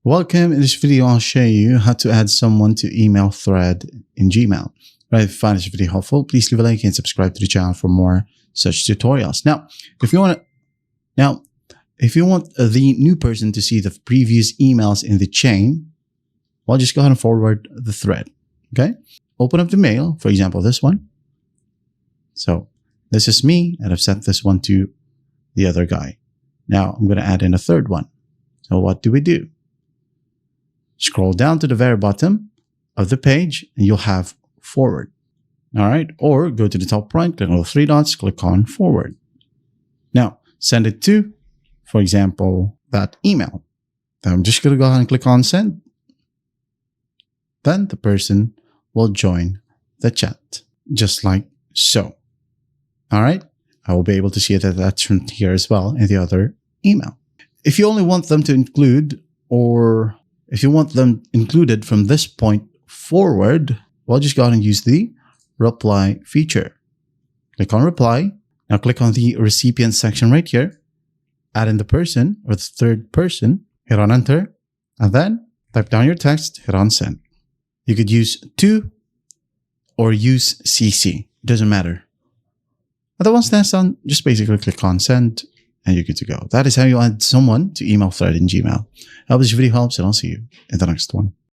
Welcome. In this video, I'll show you how to add someone to email thread in Gmail. Right, if you find this video helpful, please leave a like and subscribe to the channel for more such tutorials. Now, if you want the new person to see the previous emails in the chain, well, just go ahead and forward the thread. Okay, open up the mail, for example, this one. So this is me, and I've sent this one to the other guy. Now I'm going to add in a third one. So what do? Scroll down to the very bottom of the page and you'll have forward. All right. Or go to the top right, click on the three dots, click on forward. Now send it to, for example, that email. Then I'm just going to go ahead and click on send. Then the person will join the chat just like so. All right. I will be able to see it attachment here as well in the other email. If you only want them to include, or if you want them included from this point forward, well, just go ahead and use the reply feature. Click on reply. Now click on the recipient section right here. Add in the person or the third person. Hit on enter. And then type down your text. Hit on send. You could use to or use CC. It doesn't matter. And then once that's done, just basically click on send and you're good to go. That is how you add someone to email thread in Gmail. I hope this video helps, and I'll see you in the next one.